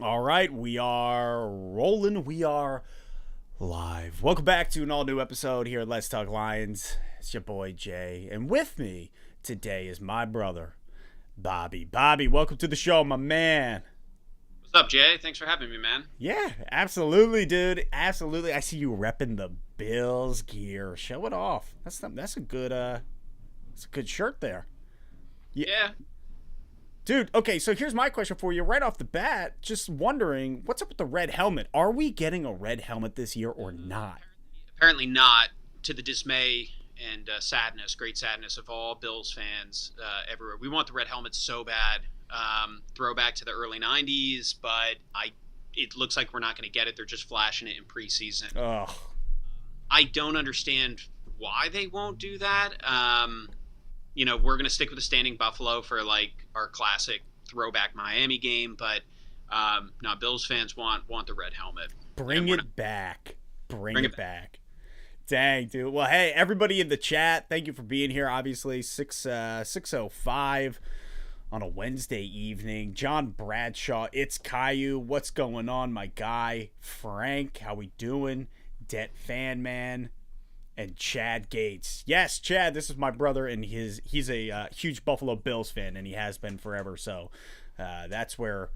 All right, we are rolling. We are live. Welcome back to an all-new episode here at Let's Talk Lions. It's your boy Jay, and with me today is my brother, Bobby. Bobby, welcome to the show, my man. What's up, Jay? Thanks for having me, man. Yeah, absolutely, dude. Absolutely. I see you repping the Bills gear. Show it off. That's a good shirt there. Yeah. Dude, okay, so here's my question for you right off the bat. Just wondering, what's up with the red helmet? Are we getting a red helmet this year or not? Apparently not, to the dismay and great sadness of all Bills fans everywhere. We want the red helmets so bad. Throwback to the early 90s, but it looks like we're not going to get it. They're just flashing it in preseason. Ugh. I don't understand why they won't do that. We're going to stick with the standing Buffalo for like our classic throwback Miami game, but no, Bills fans want the red helmet. Bring it back. Bring it back. Dang, dude. Well, hey, everybody in the chat, thank you for being here. Obviously, 6:05 on a Wednesday evening. John Bradshaw, it's Caillou. What's going on, my guy? Frank, how we doing? Det Fan Man. And Chad Gates. Yes, Chad, this is my brother, and he's a huge Buffalo Bills fan, and he has been forever. So that's where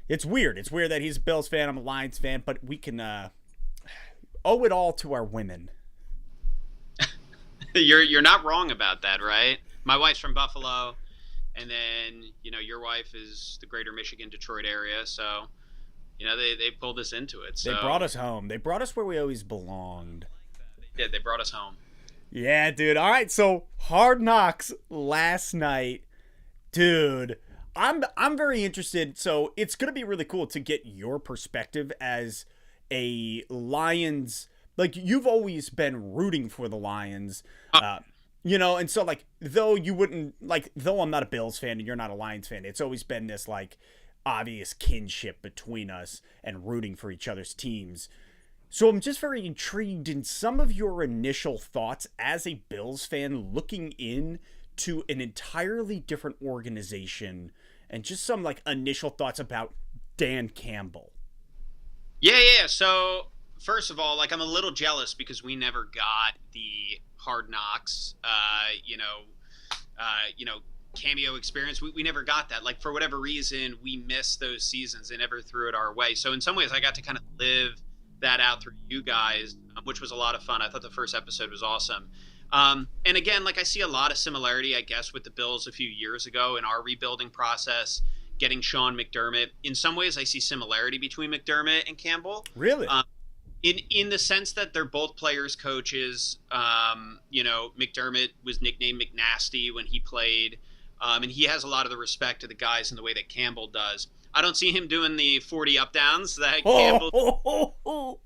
it's weird. It's weird that he's a Bills fan. I'm a Lions fan, but we can owe it all to our women. You're not wrong about that, right? My wife's from Buffalo, and then your wife is the greater Michigan, Detroit area. So they pulled us into it. So. They brought us home. They brought us where we always belonged. They brought us home. Yeah, dude. All right, so Hard Knocks last night. Dude, I'm very interested. So it's going to be really cool to get your perspective as a Lions like you've always been rooting for the Lions, and so like though I'm not a Bills fan and you're not a Lions fan, it's always been this like obvious kinship between us and rooting for each other's teams. So I'm just very intrigued in some of your initial thoughts as a Bills fan looking in to an entirely different organization, and just some like initial thoughts about Dan Campbell. Yeah. So first of all, like I'm a little jealous because we never got the Hard Knocks, cameo experience. We never got that. Like for whatever reason, we missed those seasons. They never threw it our way. So in some ways, I got to kind of live that out through you guys, which was a lot of fun. I thought the first episode was awesome. And again, like I see a lot of similarity, I guess, with the Bills a few years ago in our rebuilding process, getting Sean McDermott. In some ways, I see similarity between McDermott and Campbell. Really? In the sense that they're both players, coaches. McDermott was nicknamed McNasty when he played, and he has a lot of the respect to the guys in the way that Campbell does. I don't see him doing the 40 up downs that Campbell.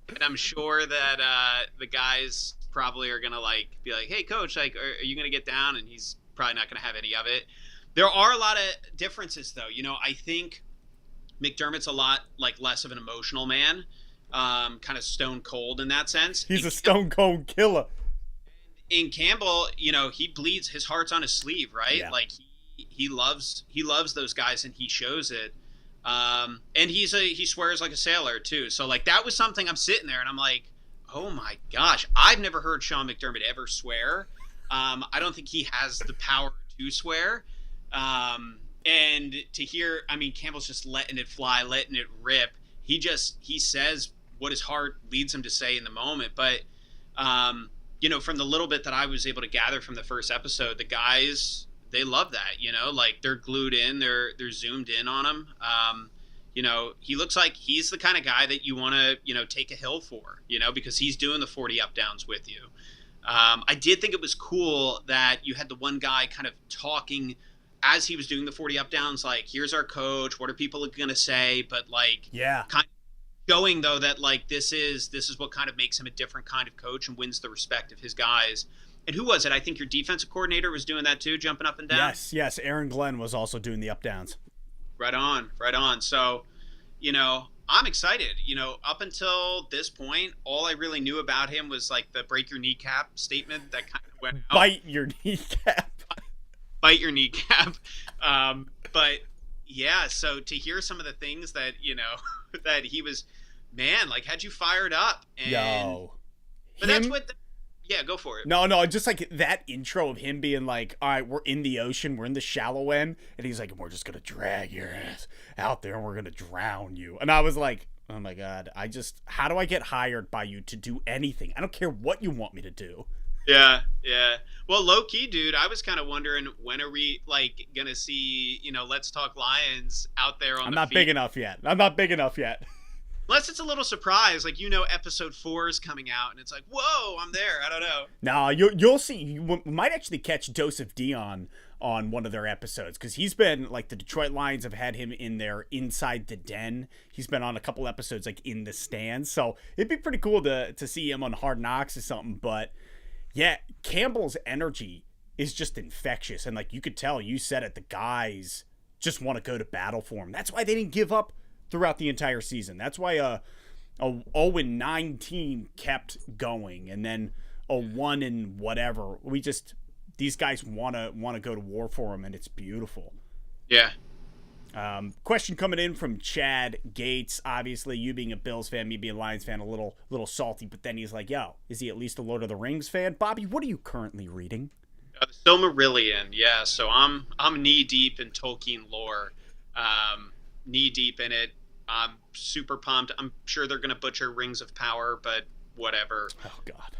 And I'm sure that the guys probably are gonna be like, "Hey, coach, like, are you gonna get down?" And he's probably not gonna have any of it. There are a lot of differences, though. I think McDermott's a lot less of an emotional man, kind of stone cold in that sense. He's a stone cold killer. In Campbell, he bleeds. His heart's on his sleeve, right? Yeah. Like he loves those guys, and he shows it. And he swears like a sailor too. So like that was something. I'm sitting there and I'm like, oh my gosh, I've never heard Sean McDermott ever swear. I don't think he has the power to swear. And to hear, Campbell's just letting it fly, letting it rip. He says what his heart leads him to say in the moment. But from the little bit that I was able to gather from the first episode, the guys, they love that, like they're glued in, they're zoomed in on him. He looks like he's the kind of guy that you want to, take a hill for, because he's doing the 40 up downs with you. I did think it was cool that you had the one guy kind of talking as he was doing the 40 up downs, like, here's our coach, what are people going to say? But kind of showing though that this is what kind of makes him a different kind of coach and wins the respect of his guys. And who was it? I think your defensive coordinator was doing that too, jumping up and down. Yes. Aaron Glenn was also doing the up downs. Right on. So, I'm excited. Up until this point, all I really knew about him was the break your kneecap statement that kind of went out. Bite your kneecap. Bite your kneecap. But yeah, so to hear some of the things that, that he was, man, had you fired up. And, Yo. But that's what... Yeah, go for it. No, just that intro of him being like, all right, we're in the ocean, we're in the shallow end, and he's like, we're just going to drag your ass out there and we're going to drown you. And I was like, oh my God, how do I get hired by you to do anything? I don't care what you want me to do. Yeah. Well, low key, dude, I was kind of wondering, when are we going to see, Let's Talk Lions out there on the field? I'm not big enough yet. Unless it's a little surprise, episode 4 is coming out, and it's like, whoa, I'm there. I don't know. No, you'll see. You might actually catch Joseph Dion on one of their episodes, because he's been, the Detroit Lions have had him in there inside the den. He's been on a couple episodes, in the stands. So it'd be pretty cool to see him on Hard Knocks or something. But, yeah, Campbell's energy is just infectious. And, you could tell, you said it, the guys just want to go to battle for him. That's why they didn't give up throughout the entire season. That's why a 0-9 team kept going, and then a 1 and whatever. These guys want to go to war for him, and it's beautiful. Yeah. Question coming in from Chad Gates. Obviously, you being a Bills fan, me being a Lions fan, a little salty. But then he's like, "Yo, is he at least a Lord of the Rings fan?" Bobby, what are you currently reading? The Silmarillion. Yeah. So I'm knee deep in Tolkien lore. Knee deep in it. I'm super pumped. I'm sure they're going to butcher Rings of Power, but whatever. Oh God.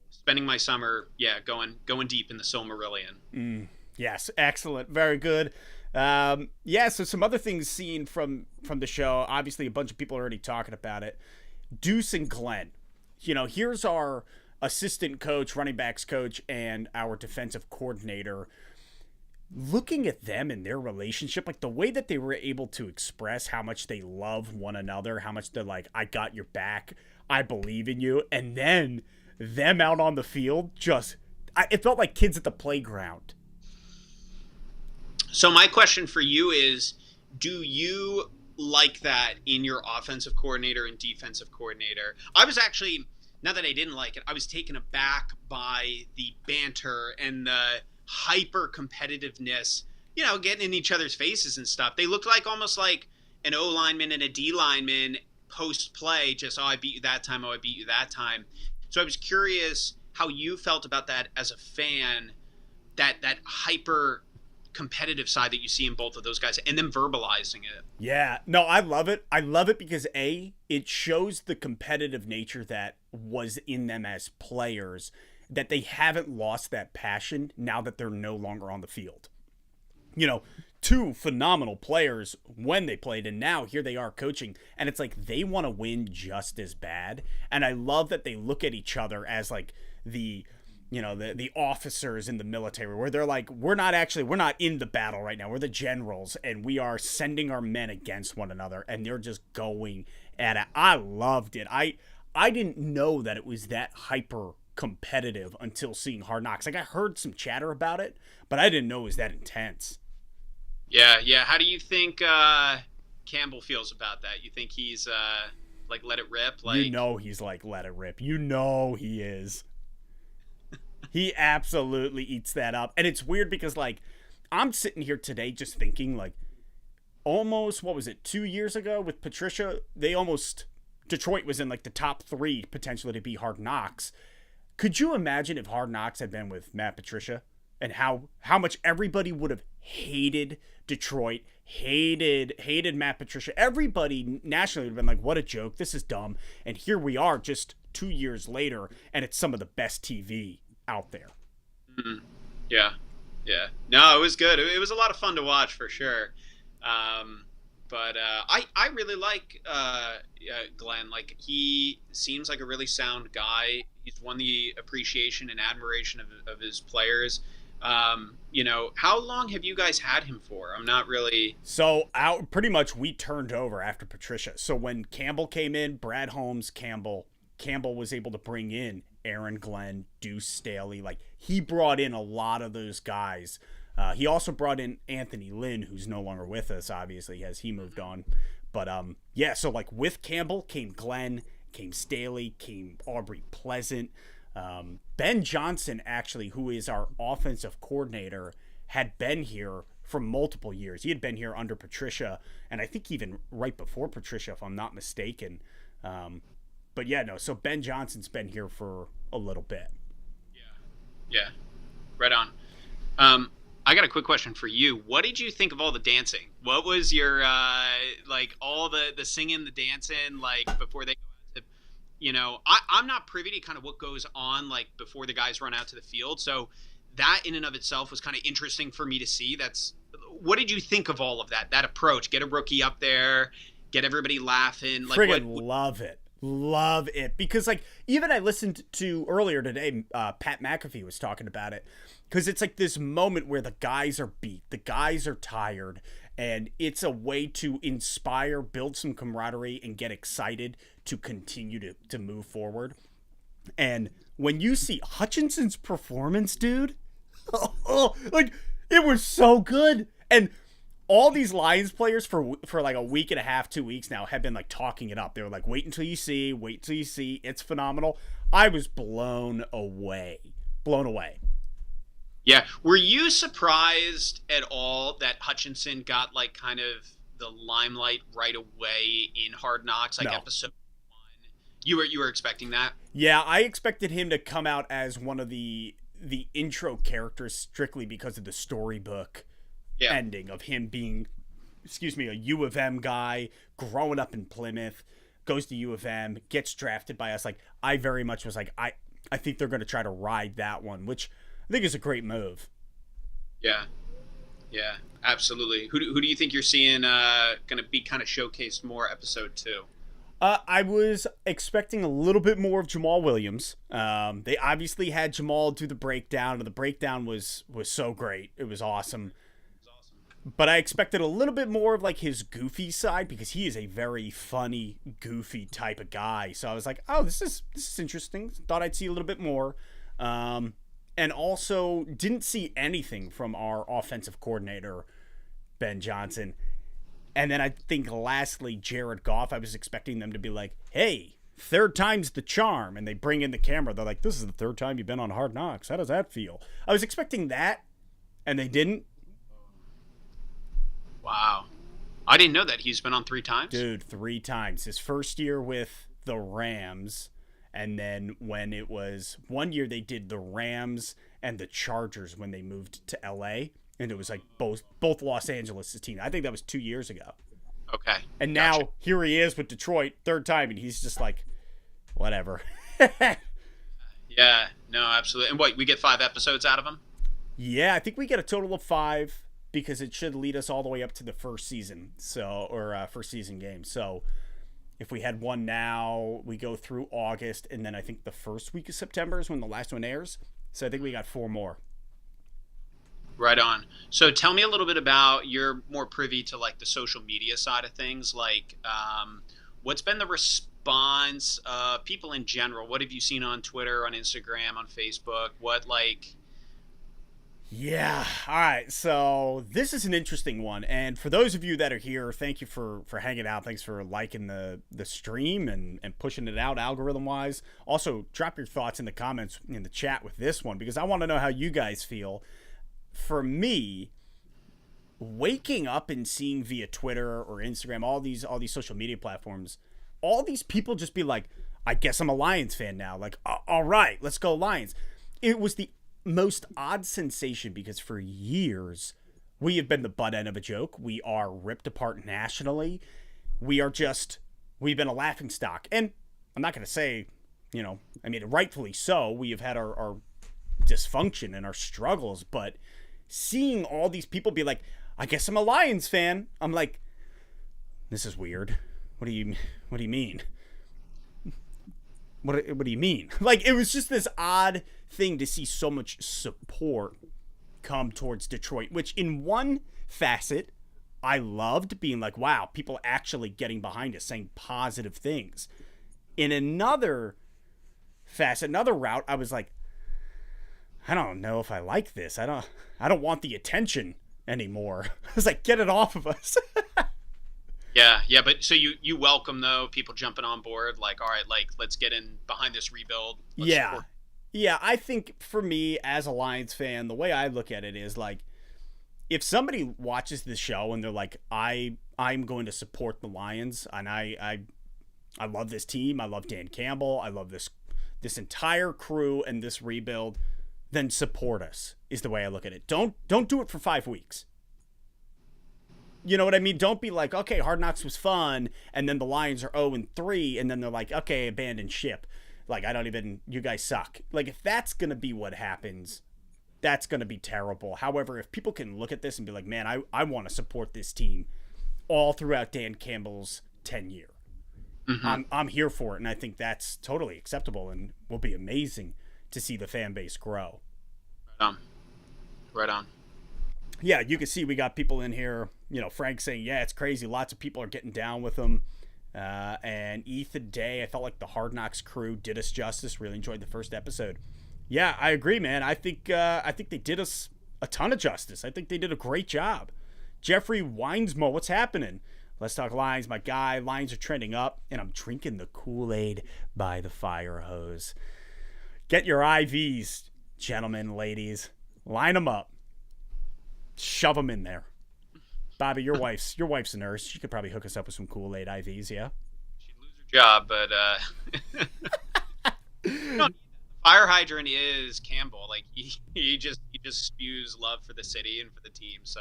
Spending my summer, going deep in the Silmarillion. Yes, excellent, very good. So some other things seen from the show. Obviously, a bunch of people are already talking about it. Deuce and Glenn. Here's our assistant coach, running backs coach, and our defensive coordinator. Looking at them and their relationship, the way that they were able to express how much they love one another, how much they're like, I got your back. I believe in you. And then them out on the field, it felt like kids at the playground. So my question for you is, do you like that in your offensive coordinator and defensive coordinator? I was actually, not that I didn't like it, I was taken aback by the banter and the hyper competitiveness, getting in each other's faces and stuff. They looked like almost like an O lineman and a D lineman post play, just, I beat you that time, I beat you that time. So I was curious how you felt about that as a fan, that hyper competitive side that you see in both of those guys, and then verbalizing it. Yeah, no, I love it. I love it because it shows the competitive nature that was in them as players, that they haven't lost that passion now that they're no longer on the field. Two phenomenal players when they played, and now here they are coaching, and it's like they want to win just as bad. And I love that they look at each other as like the officers in the military, where they're like, we're not in the battle right now. We're the generals, and we are sending our men against one another, and they're just going at it. I loved it. I didn't know that it was that hyper competitive until seeing Hard Knocks. Like, I heard some chatter about it, but I didn't know it was that intense. Yeah. How do you think Campbell feels about that? You think he's like, let it rip? Like, he's like, let it rip. He is. He absolutely eats that up. And it's weird because, like, I'm sitting here today just thinking, like, almost, 2 years ago with Patricia, Detroit was in, like, the top 3 potentially to be Hard Knocks. Could you imagine if Hard Knocks had been with Matt Patricia, and how much everybody would have hated Detroit, hated Matt Patricia? Everybody nationally would have been like, what a joke, this is dumb. And here we are just 2 years later, and it's some of the best TV out there. Mm-hmm. Yeah. No, it was good. It was a lot of fun to watch for sure. But I really like Glenn. Like, he seems like a really sound guy. He's won the appreciation and admiration of his players. How long have you guys had him for? I'm not really. So pretty much we turned over after Patricia. So when Campbell came in, Brad Holmes, Campbell was able to bring in Aaron Glenn, Deuce Staley. Like, he brought in a lot of those guys. He also brought in Anthony Lynn, who's no longer with us, obviously, as he moved on. But so like with Campbell came Glenn, came Staley, came Aubrey Pleasant. Ben Johnson, actually, who is our offensive coordinator, had been here for multiple years. He had been here under Patricia, and I think even right before Patricia, if I'm not mistaken. But yeah, no, so Ben Johnson's been here for a little bit. Yeah. Right on. I got a quick question for you. What did you think of all the dancing? What was your, all the singing, the dancing, like, before they go out to, I'm not privy to kind of what goes on, like, before the guys run out to the field. So that in and of itself was kind of interesting for me to see. What did you think of all of that approach? Get a rookie up there, get everybody laughing. Like, Love it. Because, like, even I listened to earlier today, Pat McAfee was talking about it, because it's like this moment where the guys are beat, the guys are tired, and it's a way to inspire, build some camaraderie, and get excited to continue to move forward. And when you see Hutchinson's performance, dude, like, it was so good. And all these Lions players for like a week and a half, 2 weeks now have been like talking it up. They were like, wait until you see. It's phenomenal. I was blown away. Yeah. Were you surprised at all that Hutchinson got like kind of the limelight right away in Hard Knocks, like episode 1? You were expecting that? Yeah, I expected him to come out as one of the intro characters strictly because of the storybook. Yeah. Ending of him being, a U of M guy, growing up in Plymouth, goes to U of M, gets drafted by us. Like, I very much was like, I think they're going to try to ride that one, which I think is a great move. Yeah, absolutely. Who do you think you're seeing going to be kind of showcased more episode 2? I was expecting a little bit more of Jamal Williams. They obviously had Jamal do the breakdown, and the breakdown was so great. It was awesome. but I expected a little bit more of like his goofy side because he is a very funny, goofy type of guy. So I was like, oh, this is interesting. Thought I'd see a little bit more. And also didn't see anything from our offensive coordinator, Ben Johnson. And then I think lastly, Jared Goff, I was expecting them to be like, hey, third time's the charm. And they bring in the camera. They're like, this is the third time you've been on Hard Knocks. How does that feel? I was expecting that, and they didn't. Wow. I didn't know that. He's been on 3 times? Dude, 3 times. His first year with the Rams, and then when it was 1 year, they did the Rams and the Chargers when they moved to LA, and it was like both Los Angeles' team. I think that was 2 years ago. Okay. And now here he is with Detroit, third time, and he's just like, whatever. Yeah, no, absolutely. And what, we get 5 episodes out of him? Yeah, I think we get a total of 5 because it should lead us all the way up to the first season, first season game. So if we had one now, we go through August, and then I think the first week of September is when the last one airs. So I think we got 4 more. Right on. So tell me a little bit about, you're more privy to like the social media side of things. Like, what's been the response of people in general? What have you seen on Twitter, on Instagram, on Facebook? Yeah. All right. So this is an interesting one. And for those of you that are here, thank you for hanging out. Thanks for liking the stream and pushing it out algorithm wise. Also, drop your thoughts in the comments in the chat with this one, because I want to know how you guys feel. For me, waking up and seeing via Twitter or Instagram, all these social media platforms, all these people just be like, I guess I'm a Lions fan now. Like, all right, let's go Lions. It was the most odd sensation because for years we have been the butt end of a joke. We are ripped apart nationally. We've been a laughing stock. And I'm not going to say, rightfully so. We have had our dysfunction and our struggles, but seeing all these people be like, I guess I'm a Lions fan. I'm like, this is weird. What do you mean? What do you mean? Like, it was just this odd thing to see so much support come towards Detroit, which in one facet, I loved being like, wow, people actually getting behind us, saying positive things. In another facet, another route, I was like, I don't know if I like this. I don't want the attention anymore. I was like, get it off of us. Yeah, but so you welcome though people jumping on board, like, all right, like let's get in behind this rebuild. Yeah, I think for me as a Lions fan, the way I look at it is like, if somebody watches the show and they're like, I'm going to support the Lions, and I love this team, I love Dan Campbell, I love this entire crew and this rebuild, then support us is the way I look at it. Don't do it for 5 weeks. You know what I mean? Don't be like, okay, Hard Knocks was fun, and then the Lions are 0-3, and then they're like, okay, abandon ship. Like, you guys suck. Like, if that's going to be what happens, that's going to be terrible. However, if people can look at this and be like, man, I want to support this team all throughout Dan Campbell's tenure. Mm-hmm. I'm here for it, and I think that's totally acceptable and will be amazing to see the fan base grow. Right on. Yeah, you can see we got people in here, Frank saying, yeah, it's crazy. Lots of people are getting down with them. And Ethan Day, I felt like the Hard Knocks crew did us justice. Really enjoyed the first episode. Yeah, I agree, man. I think they did us a ton of justice. I think they did a great job. Jeffrey Weinsmo, what's happening? Let's talk Lions, my guy. Lions are trending up, and I'm drinking the Kool-Aid by the fire hose. Get your IVs, gentlemen, ladies. Line them up. Shove them in there. Bobby, your wife's a nurse. She could probably hook us up with some Kool-Aid IVs, yeah? She'd lose her job, but the fire hydrant is Campbell. Like he just spews love for the city and for the team. So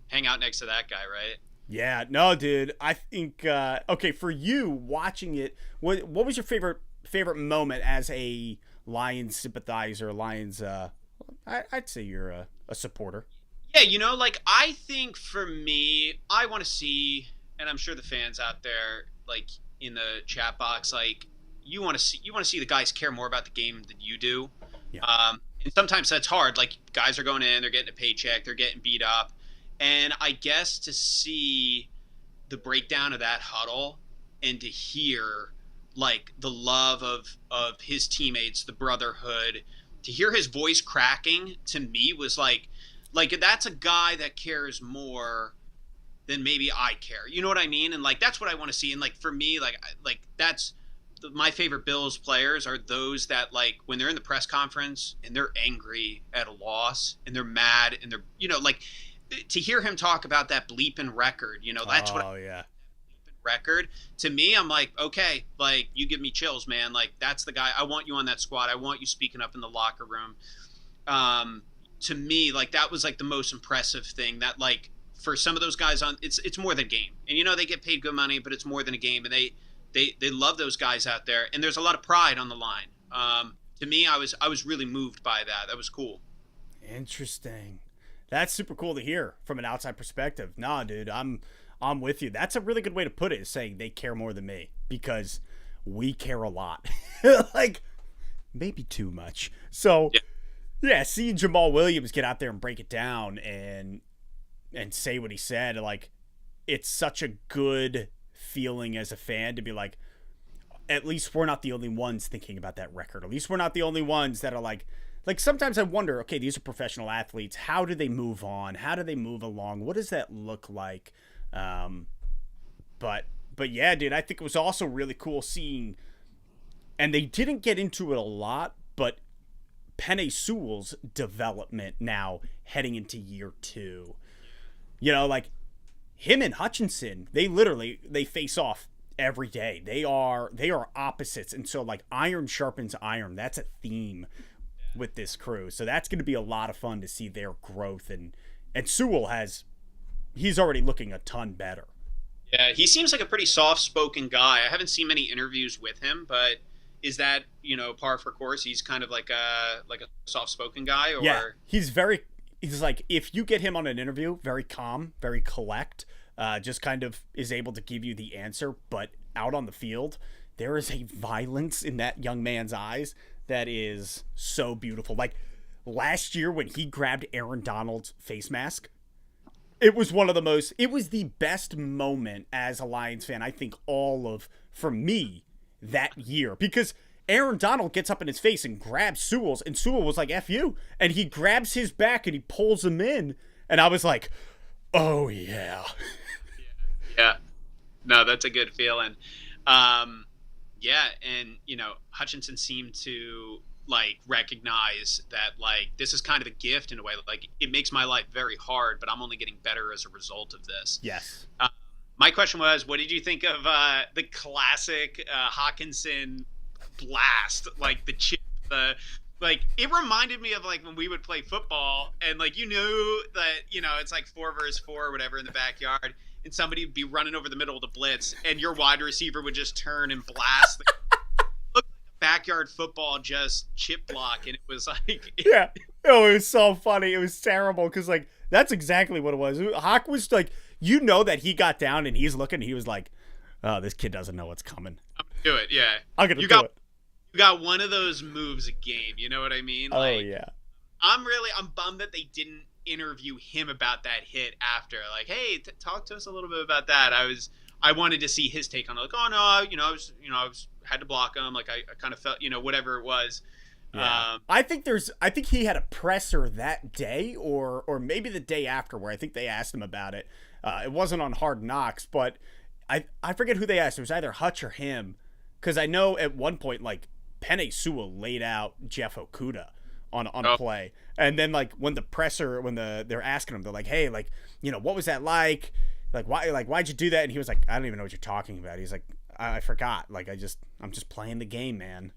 hang out next to that guy, right? Yeah, no, dude. I think okay, for you watching it, what was your favorite moment as a Lions sympathizer, Lions I'd say you're a supporter. Yeah, like I think for me, I want to see, and I'm sure the fans out there, like in the chat box, like you want to see the guys care more about the game than you do. Yeah. And sometimes that's hard. Like guys are going in, they're getting a paycheck, they're getting beat up, And I guess to see the breakdown of that huddle and to hear like the love of his teammates, the brotherhood, to hear his voice cracking to me was like that's a guy that cares more than maybe I care. You know what I mean? And like that's what I want to see. And like for me, like that's my favorite Bills players are those that like when they're in the press conference and they're angry at a loss and they're mad and they're like to hear him talk about that bleeping record, that's what yeah. record to me. I'm like, okay, like you give me chills, man. Like that's the guy. I want you on that squad. I want you speaking up in the locker room. To me, like that was like the most impressive thing that like for some of those guys on it's more than a game. And they get paid good money, but it's more than a game. And they love those guys out there. And there's a lot of pride on the line. To me, I was really moved by that. That was cool. Interesting. That's super cool to hear from an outside perspective. Nah, dude, I'm with you. That's a really good way to put it, is saying they care more than me, because we care a lot. Like, maybe too much. So, yeah, seeing Jamal Williams get out there and break it down and say what he said, like, it's such a good feeling as a fan to be like, at least we're not the only ones thinking about that record. At least we're not the only ones that are like sometimes I wonder, okay, these are professional athletes. How do they move on? How do they move along? What does that look like? But yeah, dude, I think it was also really cool seeing, and they didn't get into it a lot, but Penei Sewell's development now heading into year 2. Like him and Hutchinson, they face off every day. They are opposites. And so like iron sharpens iron. That's a theme with this crew. So that's going to be a lot of fun to see their growth. And Sewell he's already looking a ton better. Yeah, he seems like a pretty soft-spoken guy. I haven't seen many interviews with him, but is that, par for course? He's kind of like a soft-spoken guy? Or... Yeah, he's like, if you get him on an interview, very calm, very collect, just kind of is able to give you the answer. But out on the field, there is a violence in that young man's eyes that is so beautiful. Like last year when he grabbed Aaron Donald's face mask, it was the best moment as a Lions fan, I think, for me that year, because Aaron Donald gets up in his face and grabs Sewell's, and Sewell was like, F you. And he grabs his back and he pulls him in. And I was like, oh yeah. Yeah. No, that's a good feeling. Yeah, and Hutchinson seemed to like recognize that like this is kind of a gift in a way. Like it makes my life very hard, but I'm only getting better as a result of this. Yes. My question was, what did you think of the classic Hawkinson blast? Like the chip, like it reminded me of like when we would play football and like that it's like 4 versus 4 or whatever in the backyard. And somebody would be running over the middle of the blitz, and your wide receiver would just turn and blast. Looked like a backyard football, just chip block, and it was like, yeah, it was so funny. It was terrible because like that's exactly what it was. Hawk was like, that he got down and he's looking, and he was like, "Oh, this kid doesn't know what's coming. I'm gonna do it, yeah. I'm gonna do it." You got one of those moves a game. You know what I mean? Like, oh yeah. I'm bummed that they didn't interview him about that hit after. Like, hey, talk to us a little bit about that. I wanted to see his take on it. Like, oh no, I was had to block him. Like I kind of felt, whatever it was. Yeah. I think he had a presser that day or maybe the day after where I think they asked him about it. It wasn't on Hard Knocks, but I forget who they asked. It was either Hutch or him, because I know at one point like Penei Sewell laid out Jeff Okudah on a play. And then like when they're asking him, they're like, hey, like, what was that like? Like, why'd you do that? And he was like, I don't even know what you're talking about. He's like, I forgot. Like, I'm just playing the game, man.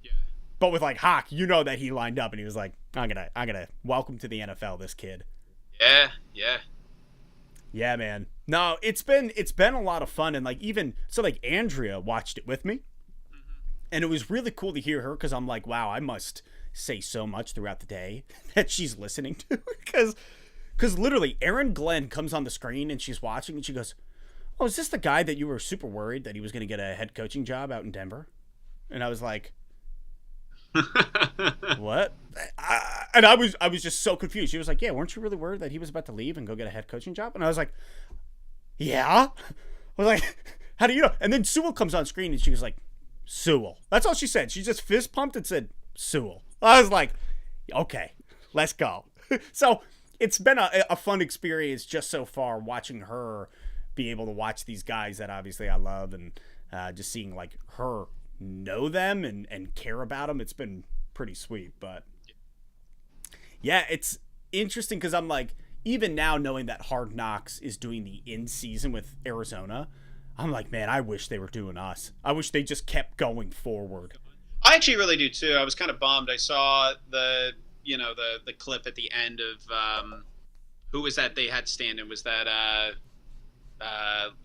Yeah. But with like Hawk, that he lined up and he was like, I'm gonna welcome to the NFL this kid. Yeah. Yeah, man. No, it's been a lot of fun. And like, even so, like Andrea watched it with me. Mm-hmm. And it was really cool to hear her, because I'm like, wow, I must say so much throughout the day that she's listening to, because literally Aaron Glenn comes on the screen and she's watching and she goes, oh, is this the guy that you were super worried that he was going to get a head coaching job out in Denver? And I was like, what? And I was just so confused. She was like, "Yeah, weren't you really worried that he was about to leave and go get a head coaching job?" And I was like, "Yeah." I was like, "How do you know?" And then Sewell comes on screen and she was like, "Sewell." That's all she said. She just fist pumped and said, "Sewell." I was like, "Okay, let's go." So it's been a fun experience just so far watching her be able to watch these guys that obviously I love, and just seeing like her know them and care about them. It's been pretty sweet. But yeah, it's interesting because I'm like, even now knowing that Hard Knocks is doing the in season with Arizona, I'm like, man, I wish they were doing us. I wish they just kept going forward. I actually really do too. I was kind of bummed. I saw the clip at the end of who was that they had stand in? Was that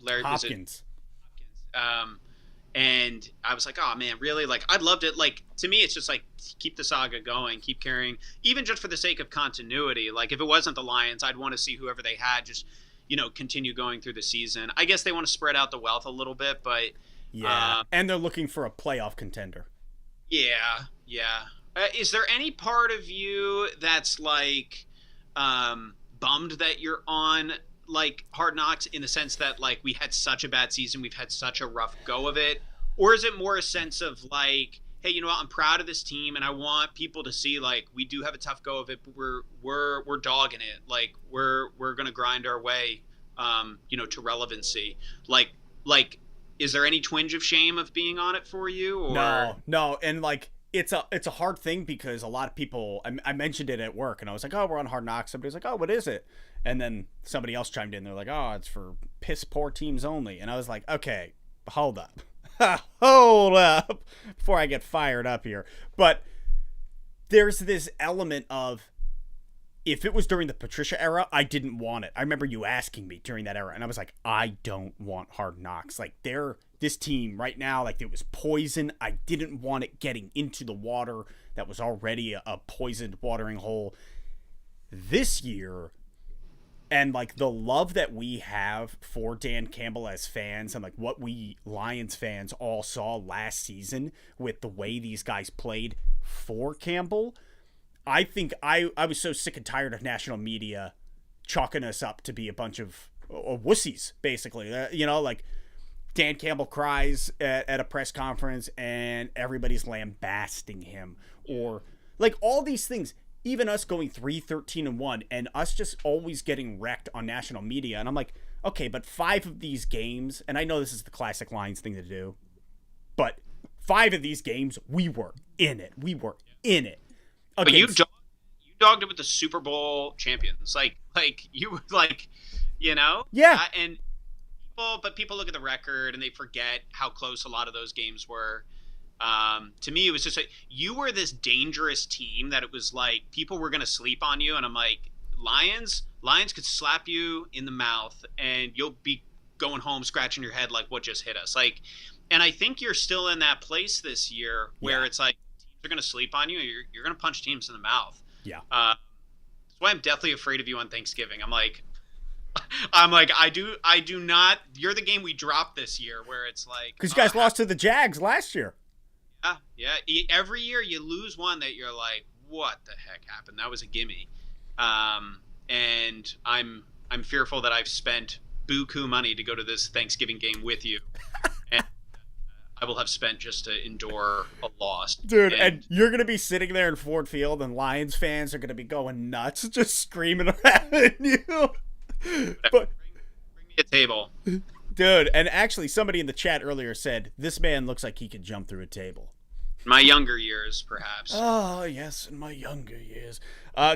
Larry Hopkins? And I was like, oh man, really? Like, I'd loved it. Like, to me, it's just like, keep the saga going, keep carrying, even just for the sake of continuity. Like, if it wasn't the Lions, I'd want to see whoever they had just, continue going through the season. I guess they want to spread out the wealth a little bit, but yeah, and they're looking for a playoff contender. Yeah. Is there any part of you that's like bummed that you're on like Hard Knocks in the sense that like we had such a bad season, we've had such a rough go of it, or is it more a sense of like, hey, you know what, I'm proud of this team and I want people to see like we do have a tough go of it, but we're dogging it, like we're gonna grind our way, to relevancy. Like, is there any twinge of shame of being on it for you? Or No, and like it's a hard thing because a lot of people. I mentioned it at work and I was like, oh, we're on Hard Knocks. Somebody's like, oh, what is it? And then somebody else chimed in. They're like, oh, it's for piss poor teams only. And I was like, okay, hold up. Hold up before I get fired up here. But there's this element of, if it was during the Patricia era, I didn't want it. I remember you asking me during that era, and I was like, I don't want Hard Knocks. Like, this team right now, like, it was poison. I didn't want it getting into the water that was already a poisoned watering hole. This year, and like the love that we have for Dan Campbell as fans, and like what we Lions fans all saw last season with the way these guys played for Campbell, I think I was so sick and tired of national media chalking us up to be a bunch of wussies, basically. Like Dan Campbell cries at a press conference and everybody's lambasting him, or like all these things. Even us going 3-13-1 and us just always getting wrecked on national media. And I'm like, okay, but 5 of these games, and I know this is the classic Lions thing to do, but 5 of these games, we were in it. We were in it. Okay, but you dogged it with the Super Bowl champions. Like you were like, Yeah. And people look at the record and they forget how close a lot of those games were. To me, it was just like you were this dangerous team that it was like people were going to sleep on you. And I'm like, Lions could slap you in the mouth and you'll be going home scratching your head like, what just hit us? Like, and I think you're still in that place this year where It's like teams are going to sleep on you. You're going to punch teams in the mouth. Yeah. That's why I'm deathly afraid of you on Thanksgiving. I'm like, I do not. You're the game we dropped this year where it's like, because you guys lost to the Jags last year. Yeah. Every year you lose one that you're like, what the heck happened? That was a gimme. And I'm fearful that I've spent buku money to go to this Thanksgiving game with you, and I will have spent just to endure a loss. Dude, and you're gonna be sitting there in Ford Field, and Lions fans are gonna be going nuts, just screaming at you. But bring me a table. Dude, and actually somebody in the chat earlier said, this man looks like he could jump through a table. In my younger years, perhaps. Oh, yes, in my younger years.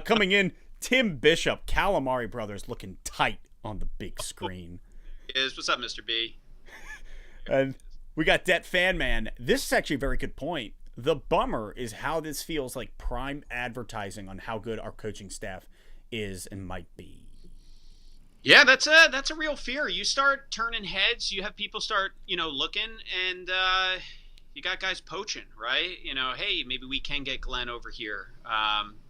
Coming in, Tim Bishop, Calamari Brothers looking tight on the big screen. What's up, Mr. B? And we got Det Fan Man. This is actually a very good point. The bummer is how this feels like prime advertising on how good our coaching staff is and might be. Yeah, that's a real fear. You start turning heads, you have people start, looking, and you got guys poaching, right? Hey, maybe we can get Glenn over here.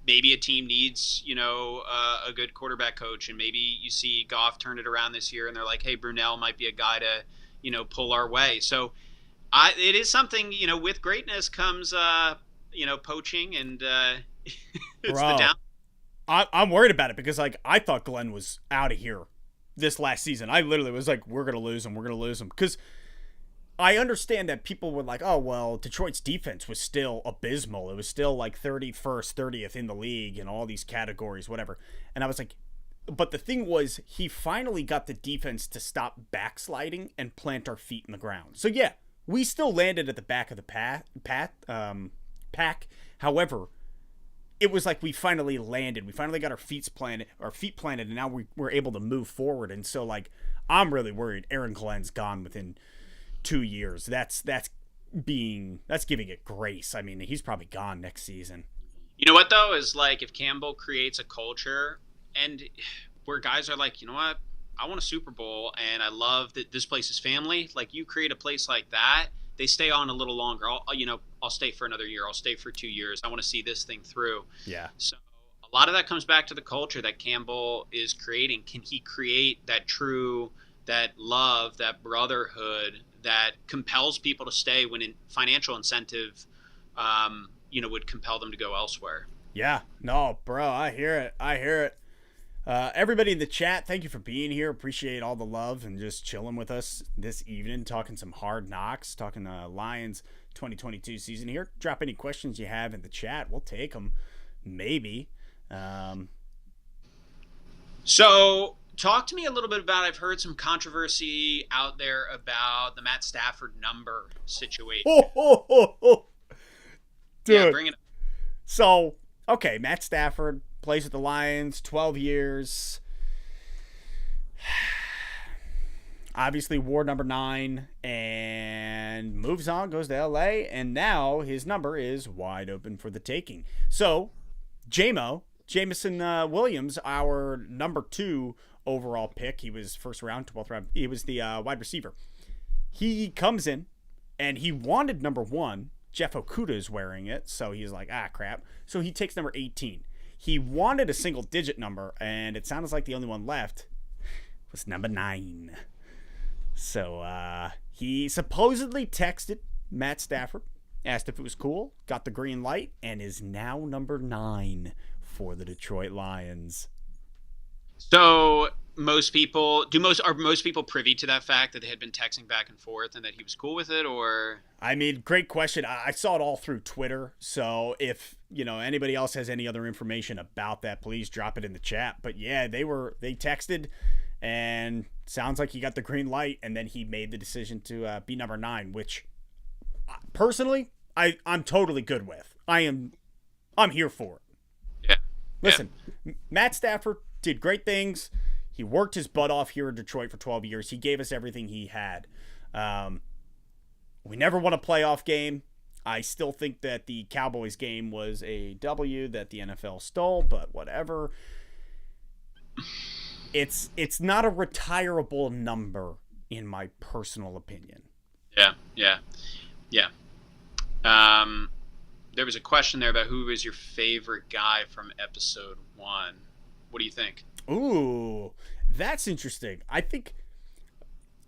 Maybe a team needs, a good quarterback coach, and maybe you see Goff turn it around this year, and they're like, hey, Brunell might be a guy to, pull our way. So it is something, with greatness comes, poaching, and It's the Bro, down. I'm worried about it because like I thought Glenn was out of here this last season. I literally was like, we're gonna lose him. We're gonna lose him because I understand that people were like, oh well, Detroit's defense was still abysmal. It was still like 31st, 30th in the league in all these categories, whatever. And I was like, but the thing was, he finally got the defense to stop backsliding and plant our feet in the ground. So yeah, we still landed at the back of the pack. However, it was like we finally landed. We finally got our feet planted, and now we're able to move forward. And so, like, I'm really worried. Aaron Glenn's gone within 2 years. That's giving it grace. I mean, he's probably gone next season. You know what though is like if Campbell creates a culture and where guys are like, you know what, I want a Super Bowl and I love that this place is family. Like you create a place like that, they stay on a little longer. I'll stay for another year. I'll stay for 2 years. I want to see this thing through. Yeah. So a lot of that comes back to the culture that Campbell is creating. Can he create that love, that brotherhood that compels people to stay when financial incentive, would compel them to go elsewhere? Yeah. No, bro, I hear it. I hear it. Everybody in the chat, thank you for being here. Appreciate all the love and just chilling with us this evening, talking some hard knocks, talking Lions 2022 season here. Drop any questions you have in the chat. We'll take them. Maybe. So talk to me a little bit about, I've heard some controversy out there about the Matt Stafford number situation. Dude. Yeah, bring it up. So, okay, Matt Stafford plays with the Lions, 12 years. Obviously wore number 9 and moves on, goes to LA, and now his number is wide open for the taking. So, Jameson Williams, our number 2 overall pick, he was first round, 12th round, he was the wide receiver. He comes in, and he wanted number 1. Jeff Okuda is wearing it, so he's like, crap. So he takes number 18. He wanted a single-digit number, and it sounds like the only one left was number 9. So he supposedly texted Matt Stafford, asked if it was cool, got the green light, and is now number 9 for the Detroit Lions. So are most people privy to that fact that they had been texting back and forth and that he was cool with it? Or I mean, great question. I saw it all through Twitter. So if anybody else has any other information about that, please drop it in the chat. But yeah, they texted, and sounds like he got the green light, and then he made the decision to be number 9, which personally I'm totally good with. I'm here for it. Yeah. Listen, Matt Stafford did great things. He worked his butt off here in Detroit for 12 years. He gave us everything he had. We never won a playoff game. I still think that the Cowboys game was a W that the NFL stole, but whatever. It's not a retirable number, in my personal opinion. Yeah. There was a question there about who was your favorite guy from episode 1. What do you think? Ooh, that's interesting. I think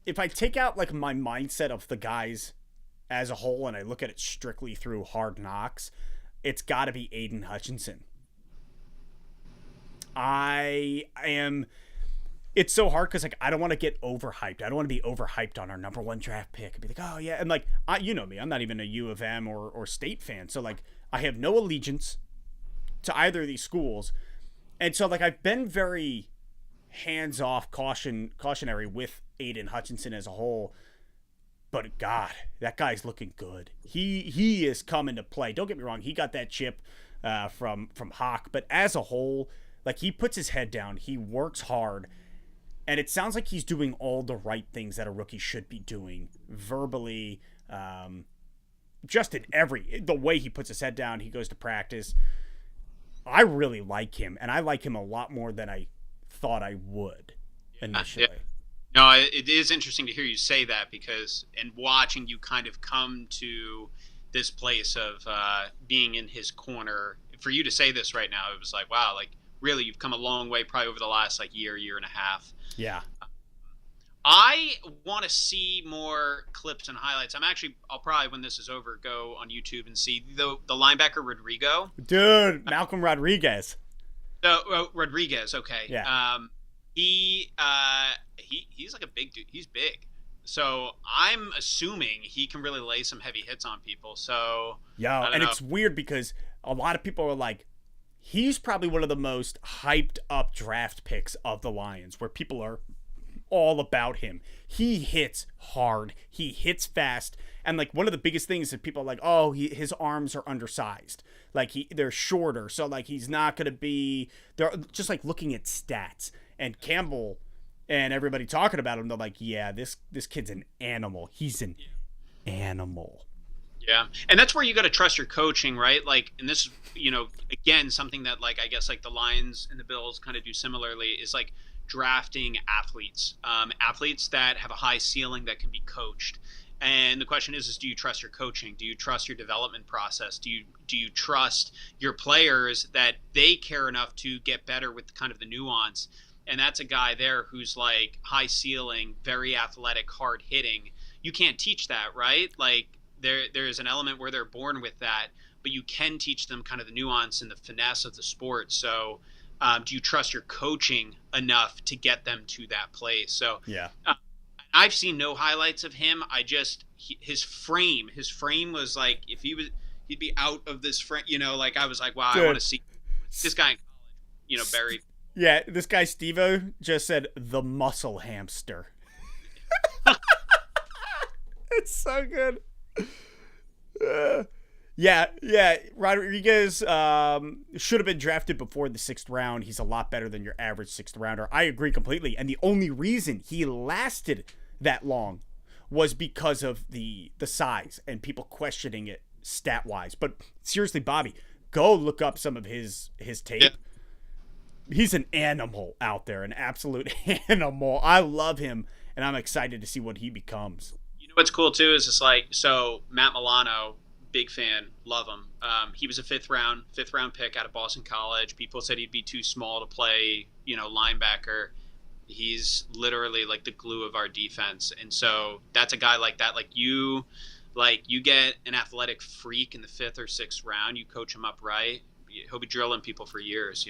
if I take out like my mindset of the guys as a whole and I look at it strictly through Hard Knocks, it's got to be Aiden Hutchinson. It's so hard because like I don't want to get overhyped. I don't want to be overhyped on our number 1 draft pick and be like, oh yeah, and like you know me, I'm not even a U of M or State fan, so like I have no allegiance to either of these schools. And so, like, I've been very hands-off, cautionary with Aiden Hutchinson as a whole. But, God, that guy's looking good. He is coming to play. Don't get me wrong. He got that chip from Hawk. But as a whole, like, he puts his head down. He works hard. And it sounds like he's doing all the right things that a rookie should be doing. Verbally, just in the way he puts his head down. He goes to practice. I really like him, and I like him a lot more than I thought I would initially. Yeah. No, it is interesting to hear you say that because, and watching you kind of come to this place of being in his corner, for you to say this right now, it was like, wow, like really you've come a long way probably over the last like year and a half. Yeah. I want to see more clips and highlights. I'll probably, when this is over, go on YouTube and see the linebacker Rodrigo. Dude, Malcolm Rodriguez. Rodriguez, okay. Yeah. He's like a big dude. He's big. So I'm assuming he can really lay some heavy hits on people. So and it's weird because a lot of people are like, he's probably one of the most hyped up draft picks of the Lions, where people are all about him. He hits hard. He hits fast. And like one of the biggest things that people are like, oh, his arms are undersized. Like they're shorter. So like he's not going to be, they're just like looking at stats. And Campbell and everybody talking about him, they're like, yeah, this kid's an animal. He's an animal. Yeah. And that's where you got to trust your coaching, right? Like, and this, again, something that like, I guess like the Lions and the Bills kind of do similarly is like drafting athletes, athletes that have a high ceiling that can be coached. And the question is do you trust your coaching? Do you trust your development process? Do you trust your players that they care enough to get better with kind of the nuance? And that's a guy there who's like high ceiling, very athletic, hard hitting. You can't teach that, right? Like there's an element where they're born with that, but you can teach them kind of the nuance and the finesse of the sport. So do you trust your coaching enough to get them to that place? So I've seen no highlights of him. His frame was like, if he'd be out of this frame, like I was like, wow, Dude. I want to see this guy in college, buried. Yeah, this guy Steve-O just said the muscle hamster. It's so good. Yeah. Rodriguez should have been drafted before the 6th round. He's a lot better than your average 6th rounder. I agree completely. And the only reason he lasted that long was because of the size and people questioning it stat-wise. But seriously, Bobby, go look up some of his tape. Yeah. He's an animal out there, an absolute animal. I love him, and I'm excited to see what he becomes. You know what's cool, too, is it's like, so Matt Milano, big fan, love him. He was a fifth round pick out of Boston College. People said he'd be too small to play, linebacker. He's literally like the glue of our defense. And so that's a guy like that. Like you get an athletic freak in the 5th or 6th round, you coach him up right, he'll be drilling people for years,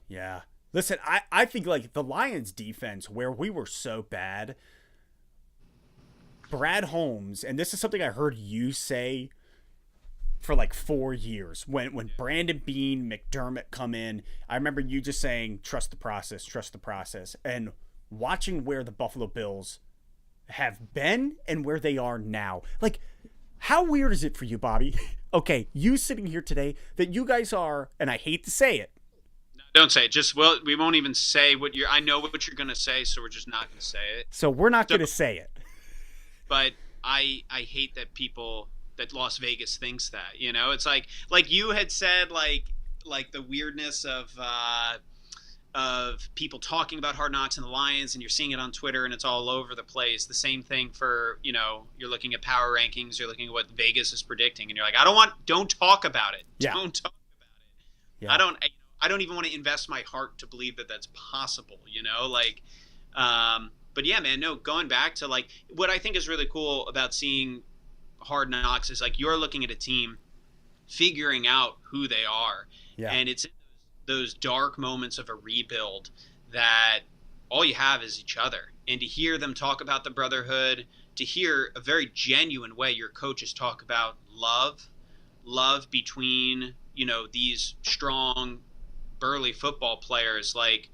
Yeah. Listen, I think like the Lions defense, where we were so bad, Brad Holmes, and this is something I heard you say for like 4 years, when Brandon Beane, McDermott come in, I remember you just saying, trust the process. And watching where the Buffalo Bills have been and where they are now, like, how weird is it for you, Bobby? Okay, you sitting here today, that you guys are, and I hate to say it. No, don't say it. We won't even say I know what you're going to say, so we're just not going to say it. So we're not going to say it. But I hate that Las Vegas thinks that, it's like you had said, like the weirdness of people talking about Hard Knocks and the Lions, and you're seeing it on Twitter and it's all over the place. The same thing for, you're looking at power rankings, you're looking at what Vegas is predicting, and you're like, don't talk about it. Yeah. Don't talk about it. Yeah. I don't even want to invest my heart to believe that that's possible, but yeah, man, no, going back to like what I think is really cool about seeing Hard Knocks is like you're looking at a team figuring out who they are. Yeah. And it's those dark moments of a rebuild that all you have is each other. And to hear them talk about the brotherhood, to hear a very genuine way your coaches talk about love between, these strong, burly football players, like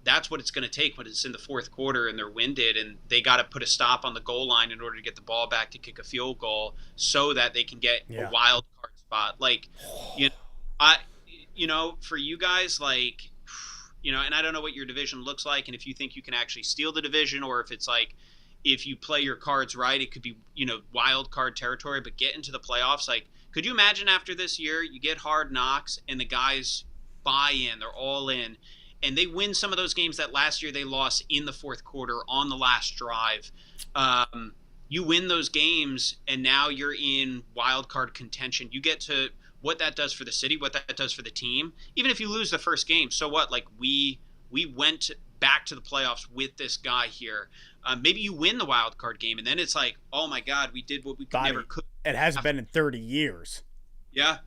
that's what it's going to take when it's in the 4th quarter and they're winded and they got to put a stop on the goal line in order to get the ball back to kick a field goal so that they can get a wild card spot. Like, for you guys, like, and I don't know what your division looks like and if you think you can actually steal the division or if it's like, if you play your cards right, it could be, wild card territory, but get into the playoffs. Like, could you imagine after this year, you get Hard Knocks and the guys buy in, they're all in, and they win some of those games that last year they lost in the 4th quarter on the last drive. You win those games, and now you're in wild card contention. You get to what that does for the city, what that does for the team. Even if you lose the first game, so what? Like we went back to the playoffs with this guy here. Maybe you win the wild card game, and then it's like, oh my God, we did what we never could. It hasn't been in 30 years. Yeah,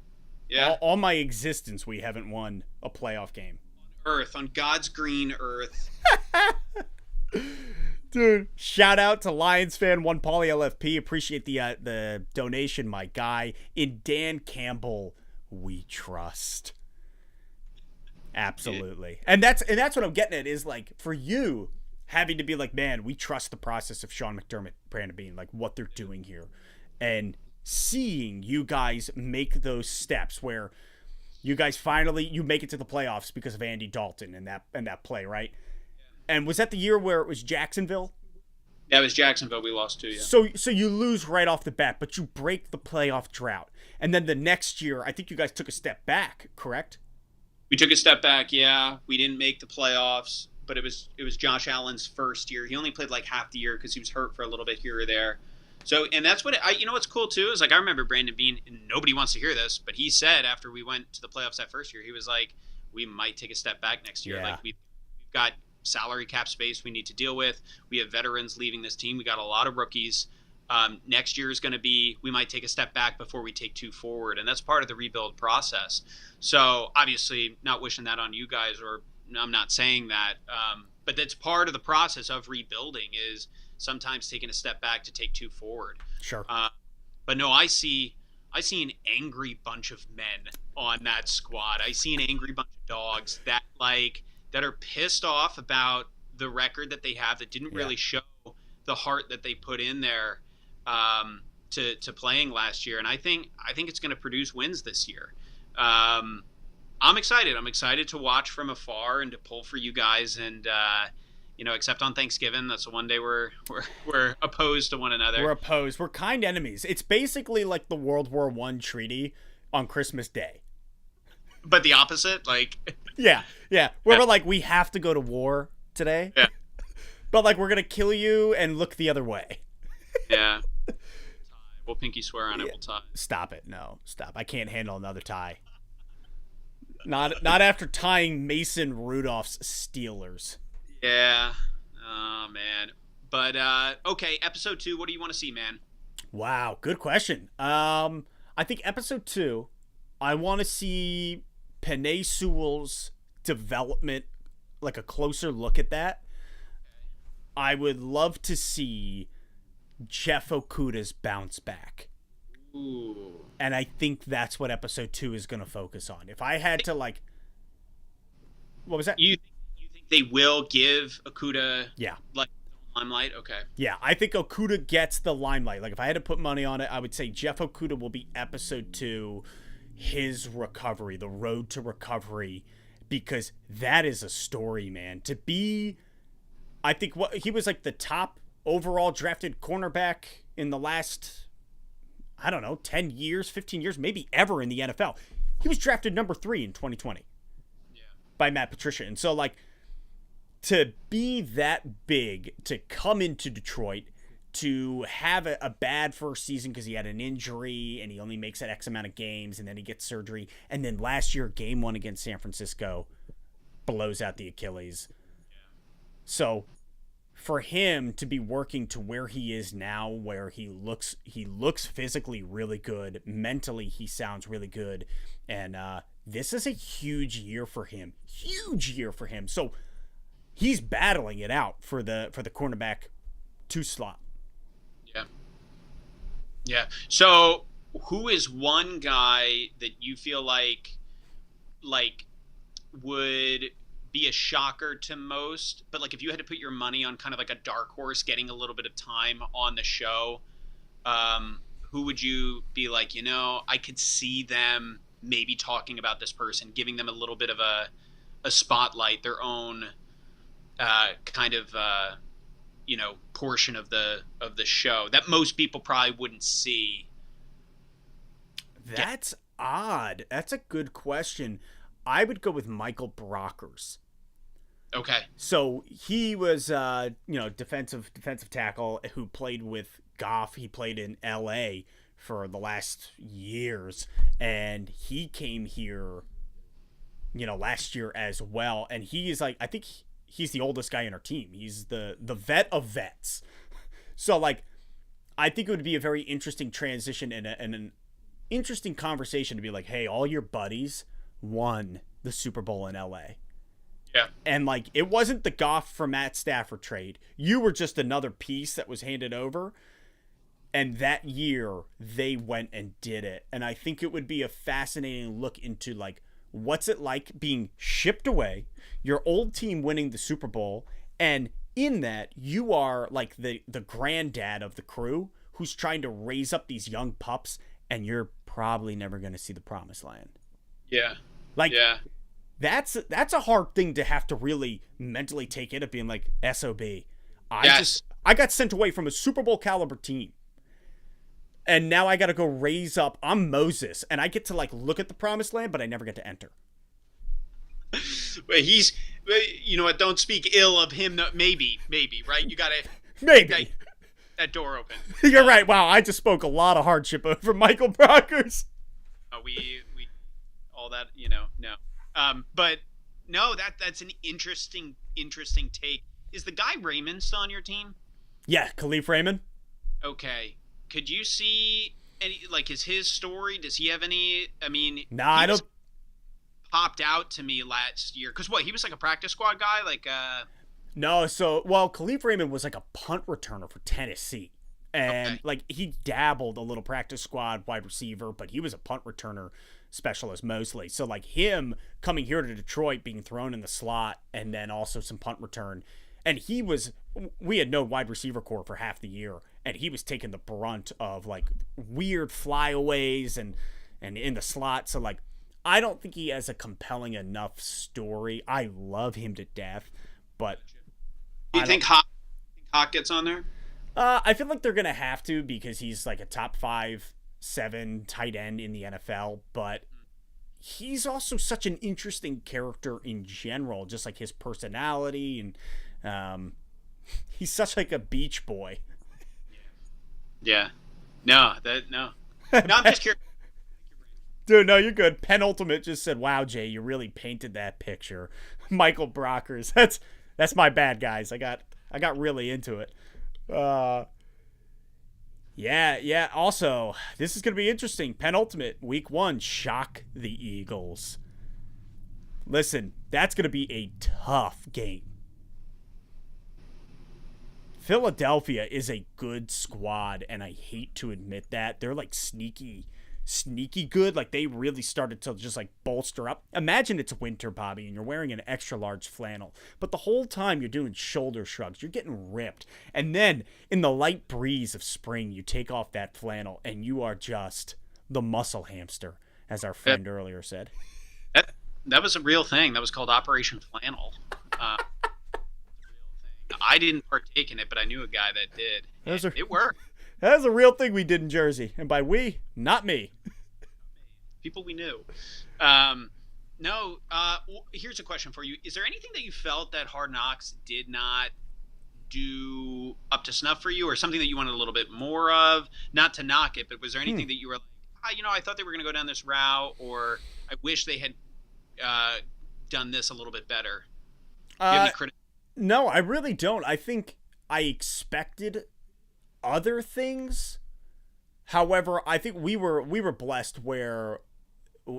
yeah. All my existence, we haven't won a playoff game. Earth, on God's green earth. Dude, shout out to Lions fan 1 Pauly LFP. Appreciate the donation, my guy. In Dan Campbell, we trust. Absolutely. And that's what I'm getting at is like for you having to be like, man, we trust the process of Sean McDermott, Brandon Beane, like what they're doing here. And seeing you guys make those steps where you guys finally you make it to the playoffs because of Andy Dalton and that play, right? And was that the year where it was Jacksonville? Yeah, it was Jacksonville we lost to, yeah. So you lose right off the bat, but you break the playoff drought. And then the next year, I think you guys took a step back, correct? We took a step back, yeah. We didn't make the playoffs, but it was Josh Allen's first year. He only played like half the year because he was hurt for a little bit here or there. So, and that's what you know what's cool too is like I remember Brandon Beane, and nobody wants to hear this, but he said after we went to the playoffs that first year, he was like, we might take a step back next year. Yeah. Like we've got salary cap space we need to deal with. We have veterans leaving this team. We got a lot of rookies. Next year is going to be, we might take a step back before we take 2 forward. And that's part of the rebuild process. So obviously not wishing that on you guys, or I'm not saying that. But that's part of the process of rebuilding is sometimes taking a step back to take 2 forward. Sure. But no, I see an angry bunch of men on that squad. I see an angry bunch of dogs that are pissed off about the record that they have that didn't really show the heart that they put in there to playing last year. And I think it's going to produce wins this year. I'm excited. I'm excited to watch from afar and to pull for you guys. And, except on Thanksgiving, that's the one day we're opposed to one another. We're opposed. We're kind enemies. It's basically like the World War I treaty on Christmas Day. But the opposite, like... Yeah. We're like, we have to go to war today. Yeah. But, like, we're going to kill you and look the other way. Yeah. We'll pinky swear on it. We'll tie. Stop it. No, stop. I can't handle another tie. Not after tying Mason Rudolph's Steelers. Yeah. Oh, man. But, okay, episode 2, what do you want to see, man? Wow, good question. I think episode 2, I want to see Penei Sewell's development, like a closer look at that. I would love to see Jeff Okudah's bounce back. Ooh. And I think that's what episode 2 is going to focus on. If I had to, like... What was that? You think they will give Okudah, like, limelight? Okay. Yeah, I think Okudah gets the limelight. Like, if I had to put money on it, I would say Jeff Okudah will be episode 2, his recovery, the road to recovery, because that is a story, man. To be... I think he was like the top overall drafted cornerback in the last, I don't know, 10 years, 15 years, maybe ever in the NFL. He was drafted number 3 in 2020 by Matt Patricia. And so, like, to be that big, to come into Detroit, to have a bad first season because he had an injury and he only makes that X amount of games and then he gets surgery. And then last year, game 1 against San Francisco, blows out the Achilles. So for him to be working to where he is now, where he looks physically really good, mentally he sounds really good, and this is a huge year for him. So he's battling it out for the cornerback 2 slot. Yeah. So who is one guy that you feel like would be a shocker to most, but like if you had to put your money on kind of like a dark horse getting a little bit of time on the show, who would you be like, I could see them maybe talking about this person, giving them a little bit of a spotlight, their own kind of portion of the show that most people probably wouldn't see? That's odd. That's a good question. I would go with Michael Brockers. Okay. So he was, defensive tackle who played with Goff. He played in L.A. for the last years, and he came here, last year as well. And he is like, I think he's the oldest guy in our team. He's the vet of vets. So like, I think it would be a very interesting transition and an interesting conversation to be like, hey, all your buddies won the Super Bowl in LA. Yeah. And like, it wasn't the Goff for Matt Stafford trade. You were just another piece that was handed over. And that year they went and did it. And I think it would be a fascinating look into like, what's it like being shipped away, your old team winning the Super Bowl, and in that you are like the granddad of the crew who's trying to raise up these young pups, and you're probably never going to see the promised land. Yeah. Like, yeah. That's a hard thing to have to really mentally take in, of being like, SOB. I got sent away from a Super Bowl caliber team. And now I got to go raise up. I'm Moses, and I get to like look at the promised land, but I never get to enter. He's, you know what? Don't speak ill of him. Maybe, right? You got to maybe that door open. You're right. Wow, I just spoke a lot of hardship over Michael Brockers. We all that, no. But no, that's an interesting take. Is the guy Raymond still on your team? Yeah, Khalif Raymond. Okay. Could you see any, like, is his story? Does he have any? I mean, nah, I don't. Popped out to me last year because he was like a practice squad guy, like. No, so Khalif Raymond was like a punt returner for Tennessee, and like he dabbled a little practice squad wide receiver, but he was a punt returner specialist mostly. So like him coming here to Detroit, being thrown in the slot, and then also some punt return. And we had no wide receiver core for half the year, and he was taking the brunt of like weird flyaways and in the slot. So like, I don't think he has a compelling enough story. I love him to death, but do you think Hawk gets on there? I feel like they're gonna have to, because he's like a top 5-7 tight end in the NFL, but he's also such an interesting character in general, just like his personality, and he's such like a beach boy. Yeah. No. No, I'm just curious. Dude, no, you're good. Penultimate just said, wow, Jay, you really painted that picture. Michael Brockers. That's my bad, guys. I got really into it. Yeah. Also, this is going to be interesting. Penultimate, week 1, shock the Eagles. Listen, that's going to be a tough game. Philadelphia is a good squad, and I hate to admit that. They're like sneaky good. Like, they really started to just like bolster up. Imagine it's winter, Bobby, and you're wearing an extra large flannel, but the whole time you're doing shoulder shrugs, you're getting ripped. And then in the light breeze of spring, you take off that flannel and you are just the muscle hamster, as our friend earlier said. That was a real thing. That was called Operation Flannel. I didn't partake in it, but I knew a guy that did. It worked. That was a real thing we did in Jersey. And by we, not me. People we knew. No, here's a question for you. Is there anything that you felt that Hard Knocks did not do up to snuff for you, or something that you wanted a little bit more of? Not to knock it, but was there anything that you were like, I thought they were going to go down this route, or I wish they had done this a little bit better? Do you have any criticism? No, I really don't. I think I expected other things. However, I think we were blessed where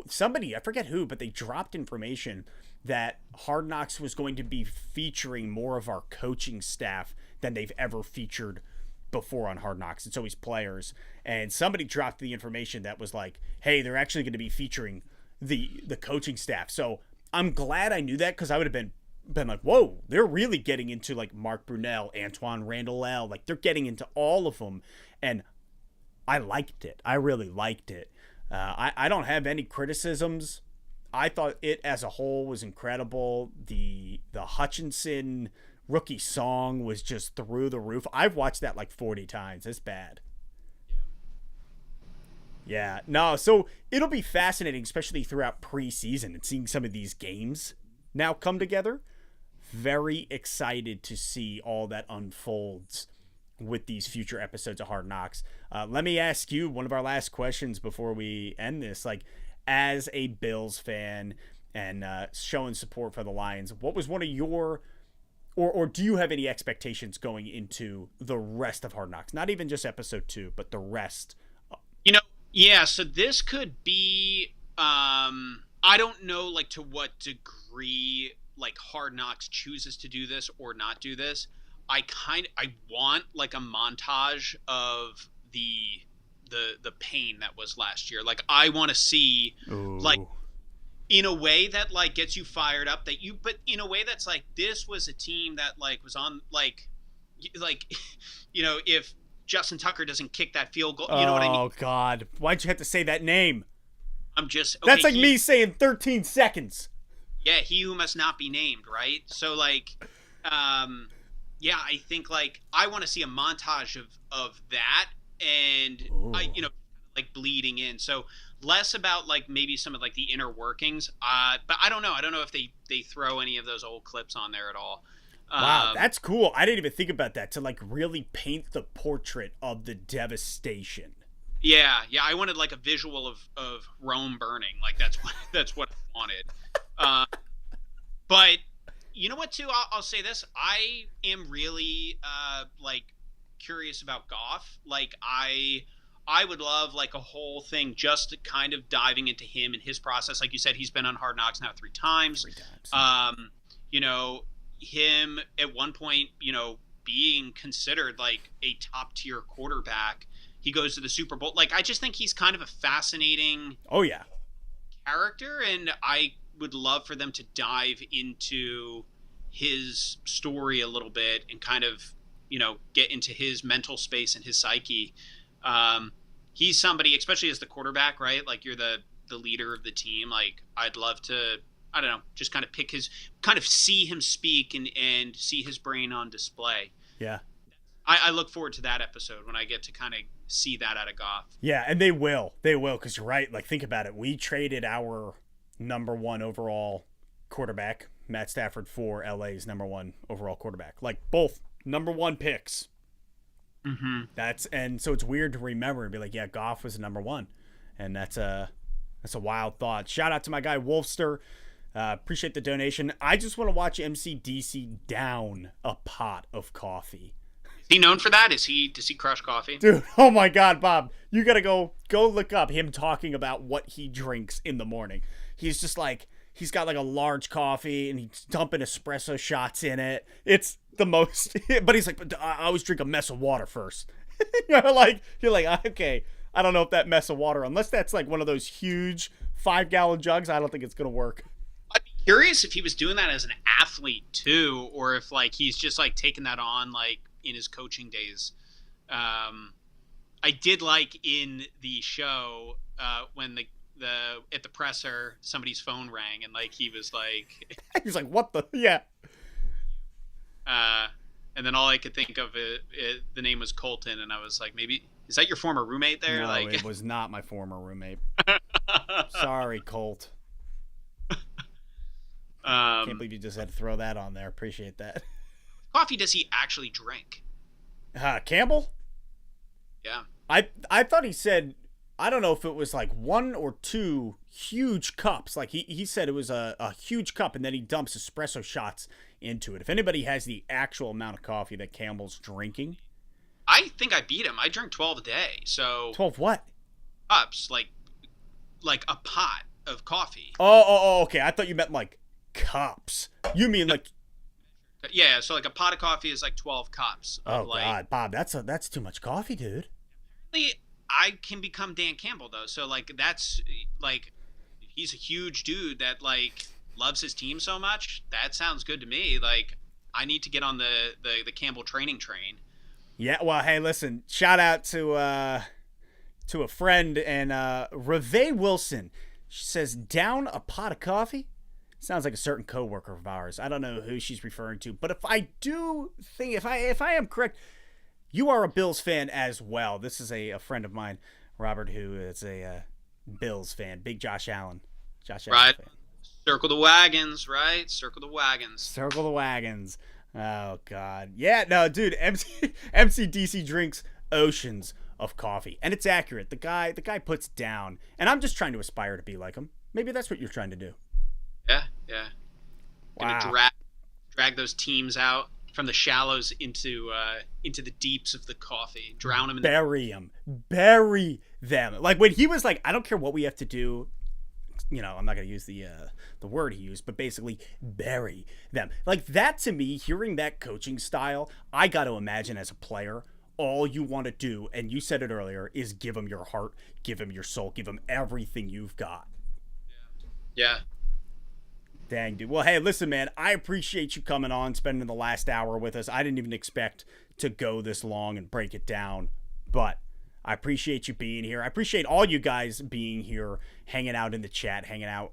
somebody, I forget who, but they dropped information that Hard Knocks was going to be featuring more of our coaching staff than they've ever featured before on Hard Knocks. It's always players. And somebody dropped the information that was like, hey, they're actually going to be featuring the coaching staff. So I'm glad I knew that, because I would have been like, whoa, they're really getting into like Mark Brunell, Antoine Randall, like they're getting into all of them. And I liked it. I really liked it. I don't have any criticisms. I thought it as a whole was incredible. The Hutchinson rookie song was just through the roof. I've watched that like 40 times. It's bad. Yeah. No, so it'll be fascinating, especially throughout preseason, and seeing some of these games now come together. Very excited to see all that unfolds with these future episodes of Hard Knocks. Let me ask you one of our last questions before we end this. Like, as a Bills fan and showing support for the Lions, what was one of your or do you have any expectations going into the rest of Hard Knocks? Not even just episode 2, but the rest. Yeah, so this could be I don't know like to what degree like Hard Knocks chooses to do this or not do this. I want like a montage of the pain that was last year. Like I want to see like in a way that like gets you fired up but in a way that's like this was a team that like was on like if Justin Tucker doesn't kick that field goal, you know what I mean? Oh God, why'd you have to say that name? I'm just okay, that's like me saying 13 seconds. Yeah, he who must not be named, right? So like yeah, I think like I want to see a montage of that and like bleeding in. So less about like maybe some of like the inner workings. But I don't know. I don't know if they throw any of those old clips on there at all. Wow, that's cool. I didn't even think about that, to like really paint the portrait of the devastation. Yeah, I wanted like a visual of Rome burning. Like that's what I wanted. But you know what too? I'll say this. I am really like curious about Goff. Like I would love like a whole thing just kind of diving into him and his process. Like you said, he's been on Hard Knocks now 3 times. Him at one point, being considered like a top tier quarterback. He goes to the Super Bowl. Like I just think he's kind of a fascinating character, and I would love for them to dive into his story a little bit and kind of, get into his mental space and his psyche. He's somebody, especially as the quarterback, right? Like you're the leader of the team. Like I'd love to, I don't know, just kind of see him speak and see his brain on display. Yeah. I look forward to that episode when I get to kind of see that out of Goff. Yeah, and they will. Because you're right. Like, think about it. We traded our number 1 overall quarterback, Matt Stafford, for LA's number 1 overall quarterback. Like, both number 1 picks. Mm-hmm. And so it's weird to remember and be like, yeah, Goff was number 1. And that's a wild thought. Shout out to my guy, Wolfster. Appreciate the donation. I just want to watch MCDC down a pot of coffee. Is he known for that? Does he crush coffee? Dude, oh my God, Bob. You got to go look up him talking about what he drinks in the morning. He's just like, he's got like a large coffee and he's dumping espresso shots in it. It's the most, but he's like, I always drink a mess of water first. You're like, okay, I don't know if that mess of water, unless that's like one of those huge 5-gallon jugs, I don't think it's going to work. I'd be curious if he was doing that as an athlete too, or if like he's just like taking that on like in his coaching days. I did like in the show when the at the presser somebody's phone rang and like he was like he's like, what the and then all I could think of the name was Colton, and I was like, maybe is that your former roommate there? No, like it was not my former roommate. Sorry, Colt. Can't believe you just had to throw that on there. Appreciate that. Coffee does he actually drink? Campbell? Yeah. I thought he said, I don't know if it was like 1 or 2 huge cups. Like he said it was a huge cup, and then he dumps espresso shots into it. If anybody has the actual amount of coffee that Campbell's drinking. I think I beat him. I drink 12 a day. So 12 what? Cups, like a pot of coffee. Oh, okay. I thought you meant like cups. You mean like... Yeah, so like a pot of coffee is like 12 cups. Oh, God, Bob, that's too much coffee, dude. I can become Dan Campbell, though. So, like, that's, like, he's a huge dude that, like, loves his team so much. That sounds good to me. Like, I need to get on the Campbell training train. Yeah, well, hey, listen, shout out to a friend, and Reve Wilson. She says, down a pot of coffee? Sounds like a certain coworker of ours. I don't know who she's referring to, but if I am correct, you are a Bills fan as well. This is a friend of mine, Robert, who is a Bills fan. Big Josh Allen. Right. Fan. Circle the wagons, right? Circle the wagons. Circle the wagons. Oh, God. Yeah, no, dude, MCDC drinks oceans of coffee. And it's accurate. The guy puts down. And I'm just trying to aspire to be like him. Maybe that's what you're trying to do. Yeah. Wow. Gonna drag those teams out from the shallows into the deeps of the coffee, drown them in bury them. Like when he was like, I don't care what we have to do. I'm not going to use the word he used, but basically bury them. Like that to me, hearing that coaching style, I got to imagine as a player, all you want to do, and you said it earlier, is give them your heart, give them your soul, give them everything you've got. Yeah. Dang, dude. Well, hey, listen, man, I appreciate you coming on, spending the last hour with us. I didn't even expect to go this long and break it down, but I appreciate you being here. I appreciate all you guys being here, hanging out in the chat, hanging out,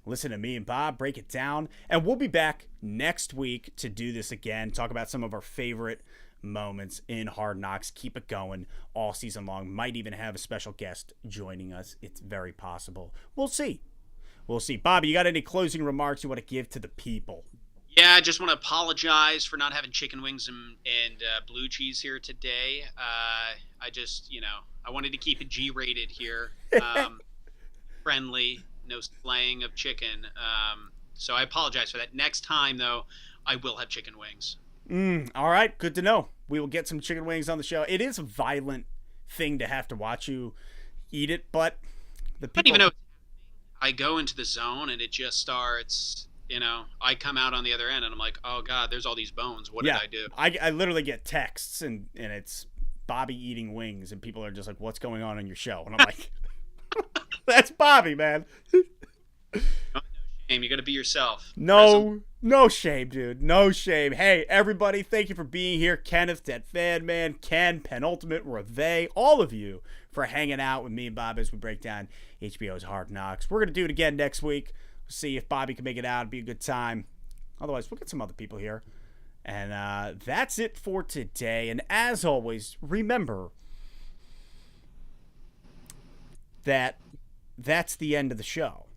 listen to me and Bob break it down. And we'll be back next week to do this again, talk about some of our favorite moments in Hard Knocks. Keep it going all season long. Might even have a special guest joining us. It's very possible. We'll see. Bobby, you got any closing remarks you want to give to the people? Yeah, I just want to apologize for not having chicken wings and blue cheese here today. I just, I wanted to keep it G-rated here. Friendly, no slaying of chicken. So I apologize for that. Next time, though, I will have chicken wings. All right, good to know. We will get some chicken wings on the show. It is a violent thing to have to watch you eat it, but the people... I don't even know. I go into the zone and it just starts, I come out on the other end and I'm like, oh God, there's all these bones. What did I do? I literally get texts and it's Bobby eating wings and people are just like, what's going on in your show? And I'm like, that's Bobby, man. No shame. You got to be yourself. No shame, dude. No shame. Hey, everybody, thank you for being here. Kenneth, Dead Fan Man, Ken, Penultimate, Reve, all of you for hanging out with me and Bob as we break down HBO's Hard Knocks. We're going to do it again next week. We'll see if Bobby can make it out. It'll be a good time. Otherwise, we'll get some other people here. And that's it for today. And as always, remember that that's the end of the show.